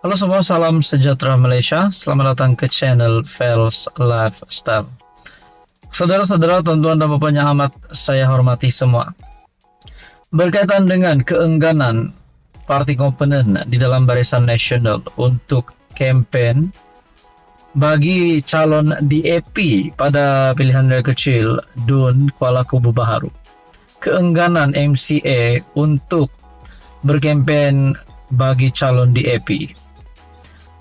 Halo semua, salam sejahtera Malaysia. Selamat datang ke channel Fels Lifestyle. Saudara-saudara, tuan-tuan dan puan yang amat saya hormati semua. Berkaitan dengan keengganan parti komponen di dalam Barisan Nasional untuk kempen bagi calon DAP pada pilihan raya kecil DUN Kuala Kubu Baharu. Keengganan MCA untuk berkempen bagi calon DAP.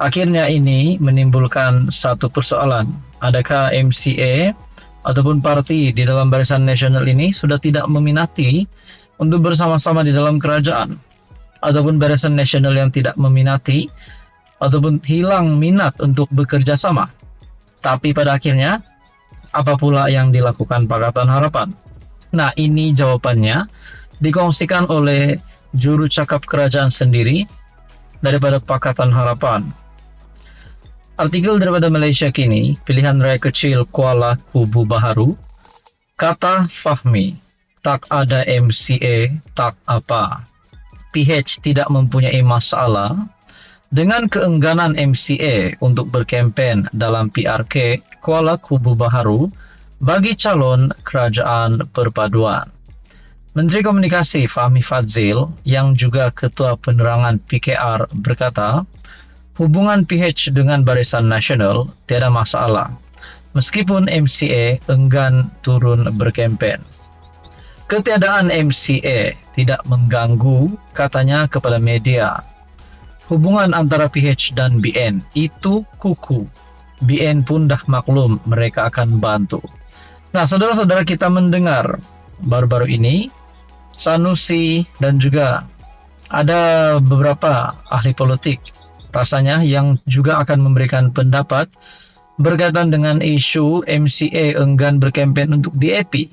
Akhirnya ini menimbulkan satu persoalan. Adakah MCA ataupun parti di dalam Barisan Nasional ini sudah tidak meminati untuk bersama-sama di dalam kerajaan? Ataupun Barisan Nasional yang tidak meminati ataupun hilang minat untuk bekerja sama? Tapi pada akhirnya, apa pula yang dilakukan Pakatan Harapan? Nah, ini jawabannya dikongsikan oleh juru cakap kerajaan sendiri daripada Pakatan Harapan. Artikel daripada Malaysia Kini, pilihan raya kecil Kuala Kubu Baharu, kata Fahmi, tak ada MCA, tak apa. PH tidak mempunyai masalah dengan keengganan MCA untuk berkempen dalam PRK Kuala Kubu Baharu bagi calon kerajaan perpaduan. Menteri Komunikasi Fahmi Fadzil yang juga Ketua Penerangan PKR berkata, hubungan PH dengan Barisan Nasional tiada masalah, meskipun MCA enggan turun berkempen. Ketiadaan MCA tidak mengganggu, katanya kepada media. Hubungan antara PH dan BN itu kuku. BN pun dah maklum mereka akan bantu. Nah, saudara-saudara, kita mendengar baru-baru ini Sanusi dan juga ada beberapa ahli politik rasanya yang juga akan memberikan pendapat berkaitan dengan isu MCA enggan berkempen untuk DAP.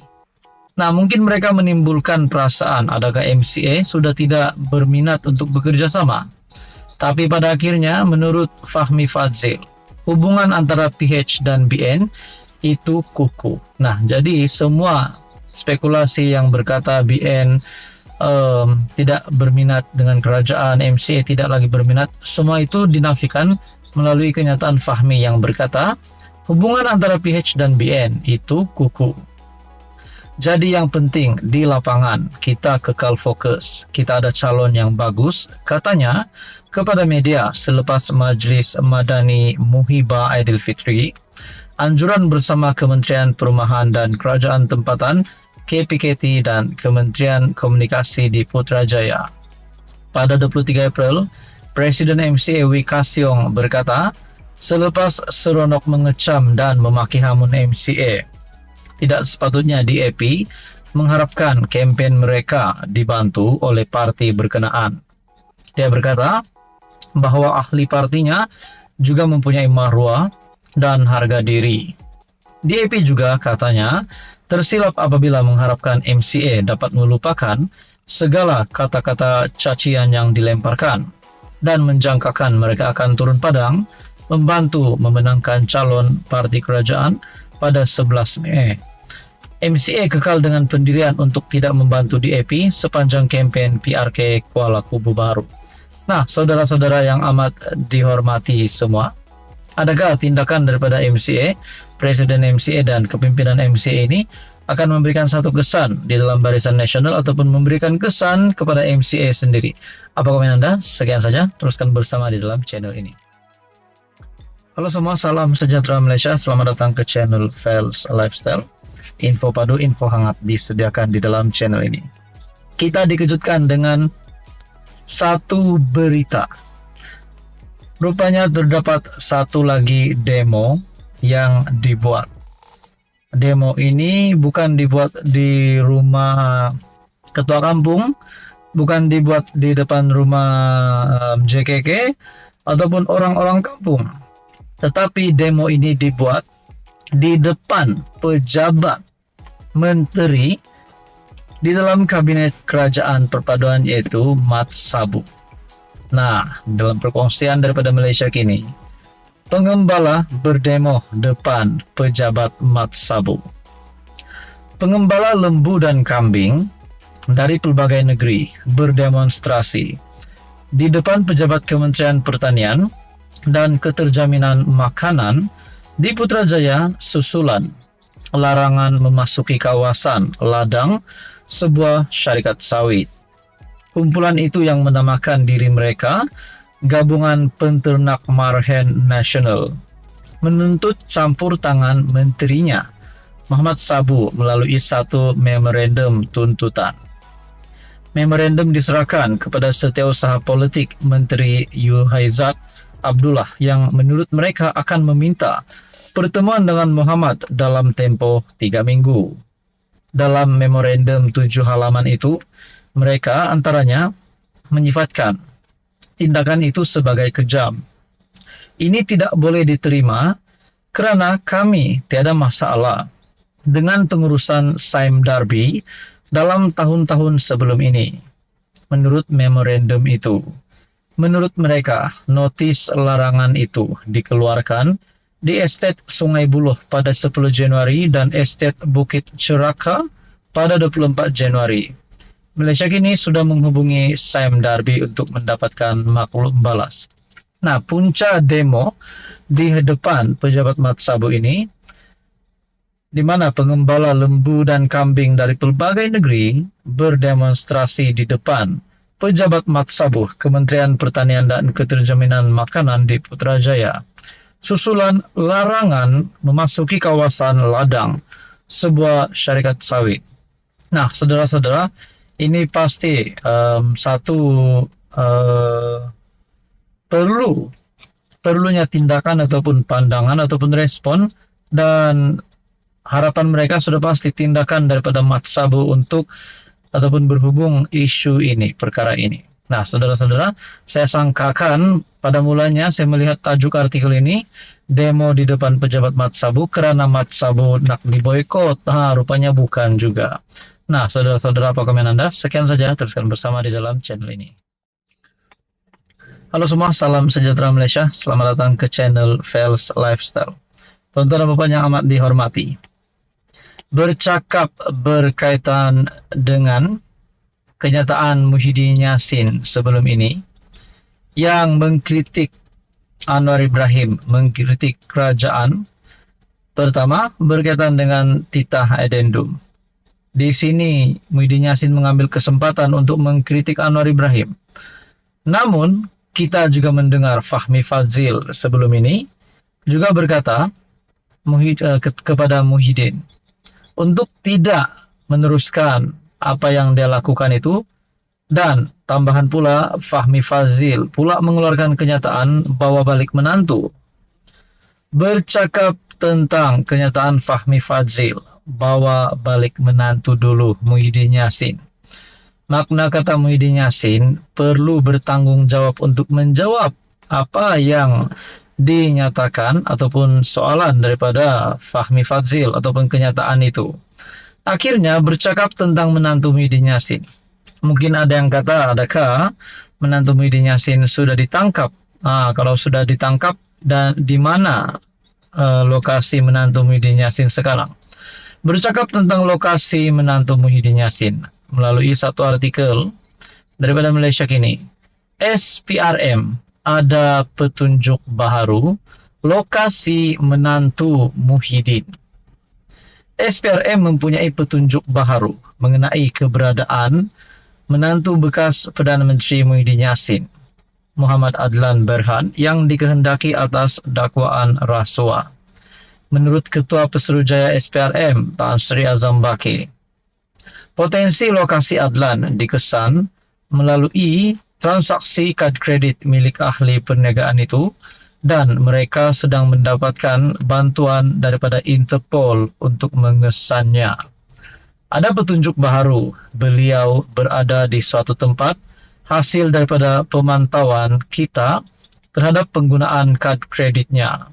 Nah, mungkin mereka menimbulkan perasaan adakah MCA sudah tidak berminat untuk bekerja sama. Tapi pada akhirnya menurut Fahmi Fadzil, hubungan antara PH dan BN itu kuku. Nah, jadi semua spekulasi yang berkata BN tidak berminat dengan kerajaan, MCA tidak lagi berminat, semua itu dinafikan melalui kenyataan Fahmi yang berkata hubungan antara PH dan BN itu kuku. Jadi yang penting di lapangan kita kekal fokus, kita ada calon yang bagus, katanya kepada media selepas Majlis Madani Muhibah Aidilfitri, anjuran bersama Kementerian Perumahan dan Kerajaan Tempatan KPKT dan Kementerian Komunikasi di Putrajaya. Pada 23 April, Presiden MCA Wee Ka Siong berkata, selepas seronok mengecam dan memaki hamun MCA, tidak sepatutnya DAP mengharapkan kempen mereka dibantu oleh parti berkenaan. Dia berkata bahwa ahli partinya juga mempunyai maruah dan harga diri. DAP juga katanya tersilap apabila mengharapkan MCA dapat melupakan segala kata-kata cacian yang dilemparkan dan menjangkakan mereka akan turun padang membantu memenangkan calon parti kerajaan pada 11 Mei. MCA kekal dengan pendirian untuk tidak membantu DAP sepanjang kempen PRK Kuala Kubu Baharu. Nah, saudara-saudara yang amat dihormati semua, adakah tindakan daripada MCA, Presiden MCA dan kepimpinan MCA ini akan memberikan satu kesan di dalam Barisan Nasional ataupun memberikan kesan kepada MCA sendiri? Apa komen Anda? Sekian saja, teruskan bersama di dalam channel ini. Halo semua, salam sejahtera Malaysia. Selamat datang ke channel Fels Lifestyle. Info padu, info hangat disediakan di dalam channel ini. Kita dikejutkan dengan satu berita. Rupanya terdapat satu lagi demo yang dibuat. Demo ini bukan dibuat di rumah ketua kampung, bukan dibuat di depan rumah JKK ataupun orang-orang kampung. Tetapi demo ini dibuat di depan pejabat menteri di dalam kabinet kerajaan perpaduan, yaitu Mat Sabu. Nah, dalam perkongsian daripada Malaysia Kini, pengembala berdemo depan pejabat Mat Sabu. Pengembala lembu dan kambing dari pelbagai negeri berdemonstrasi di depan pejabat Kementerian Pertanian dan Keterjaminan Makanan di Putrajaya susulan larangan memasuki kawasan ladang sebuah syarikat sawit. Kumpulan itu yang menamakan diri mereka Gabungan Penternak Marhen Nasional menuntut campur tangan menterinya Muhammad Sabu melalui satu memorandum tuntutan. Memorandum diserahkan kepada Setiausaha Politik Menteri Yuhaizat Abdullah yang menurut mereka akan meminta pertemuan dengan Muhammad dalam tempo 3 minggu. Dalam memorandum 7 halaman itu, mereka antaranya menyifatkan tindakan itu sebagai kejam. Ini tidak boleh diterima kerana kami tiada masalah dengan pengurusan Saim Darbi dalam tahun-tahun sebelum ini. Menurut memorandum itu, menurut mereka, notis larangan itu dikeluarkan di Estet Sungai Buloh pada 10 Januari dan Estet Bukit Ceraka pada 24 Januari. Malaysia kini sudah menghubungi Saim Darbi untuk mendapatkan maklum balas. Nah, punca demo di depan pejabat Mat Sabu ini, di mana pengembala lembu dan kambing dari pelbagai negeri berdemonstrasi di depan pejabat Mat Sabu, Kementerian Pertanian dan Keterjaminan Makanan di Putrajaya, susulan larangan memasuki kawasan ladang sebuah syarikat sawit. Nah, saudara-saudara, ini pasti perlunya tindakan ataupun pandangan ataupun respon, dan harapan mereka sudah pasti tindakan daripada Mat Sabu untuk ataupun berhubung isu ini, perkara ini. Nah, saudara-saudara, saya sangkakan pada mulanya saya melihat tajuk artikel ini, demo di depan pejabat Mat Sabu kerana Mat Sabu nak diboykot. Rupanya bukan juga. Nah, saudara-saudara, apa komen Anda? Sekian saja, teruskan bersama di dalam channel ini. Halo semua, salam sejahtera Malaysia. Selamat datang ke channel Fels Lifestyle. Tuan-tuan dan puan yang amat dihormati, bercakap berkaitan dengan kenyataan Muhyiddin Yassin sebelum ini yang mengkritik Anwar Ibrahim, mengkritik kerajaan. Pertama, berkaitan dengan titah addendum. Di sini Muhyiddin Yassin mengambil kesempatan untuk mengkritik Anwar Ibrahim. Namun, kita juga mendengar Fahmi Fadzil sebelum ini juga berkata kepada Muhyiddin untuk tidak meneruskan apa yang dia lakukan itu, dan tambahan pula Fahmi Fadzil pula mengeluarkan kenyataan bawa balik menantu. Bercakap tentang kenyataan Fahmi Fadzil bawa balik menantu dulu Muhyiddin Yassin. Makna kata Muhyiddin Yassin perlu bertanggung jawab untuk menjawab apa yang dinyatakan ataupun soalan daripada Fahmi Fadzil ataupun kenyataan itu. Akhirnya bercakap tentang menantu Muhyiddin Yassin. Mungkin ada yang kata, adakah menantu Muhyiddin Yassin sudah ditangkap? Kalau sudah ditangkap, dan di mana lokasi menantu Muhyiddin Yassin sekarang? Bercakap tentang lokasi menantu Muhyiddin Yassin melalui satu artikel daripada Malaysia Kini, SPRM ada petunjuk baharu lokasi menantu Muhyiddin. SPRM mempunyai petunjuk baharu mengenai keberadaan menantu bekas Perdana Menteri Muhyiddin Yassin, Muhammad Adlan Berhan, yang dikehendaki atas dakwaan rasuah. Menurut Ketua Pesuruhjaya SPRM, Tan Sri Azam Baki, potensi lokasi Adlan dikesan melalui transaksi kad kredit milik ahli perniagaan itu, dan mereka sedang mendapatkan bantuan daripada Interpol untuk mengesannya. Ada petunjuk baharu beliau berada di suatu tempat hasil daripada pemantauan kita terhadap penggunaan kad kreditnya.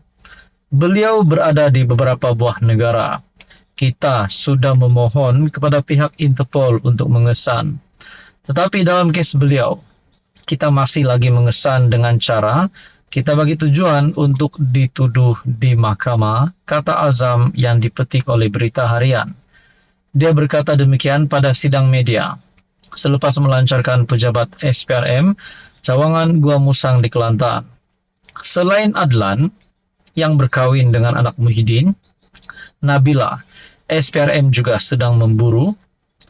Beliau berada di beberapa buah negara. Kita sudah memohon kepada pihak Interpol untuk mengesan. Tetapi dalam kes beliau, kita masih lagi mengesan dengan cara kita bagi tujuan untuk dituduh di mahkamah, kata Azam yang dipetik oleh Berita Harian. Dia berkata demikian pada sidang media. selepas melancarkan pejabat SPRM Cawangan Gua Musang di Kelantan. Selain Adlan yang berkawin dengan anak Muhyiddin, Nabila, SPRM juga sedang memburu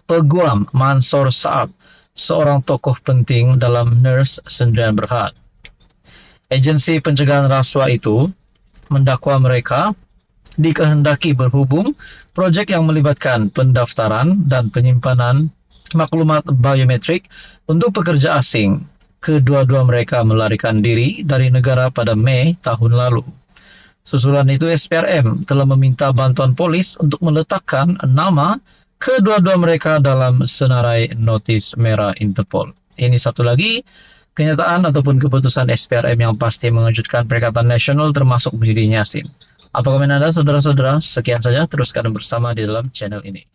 peguam Mansor Saab, seorang tokoh penting dalam Nurse Sendirian Berhad. Agensi pencegahan rasuah itu mendakwa mereka dikehendaki berhubung proyek yang melibatkan pendaftaran dan penyimpanan maklumat biometrik untuk pekerja asing. Kedua-dua mereka melarikan diri dari negara pada Mei tahun lalu. Susulan itu SPRM telah meminta bantuan polis untuk meletakkan nama kedua-dua mereka dalam senarai notis merah Interpol. Ini satu lagi kenyataan ataupun keputusan SPRM yang pasti mengejutkan Perikatan Nasional termasuk Muhyiddin Yassin. Apa komen Anda saudara-saudara? Sekian saja, teruskan bersama di dalam channel ini.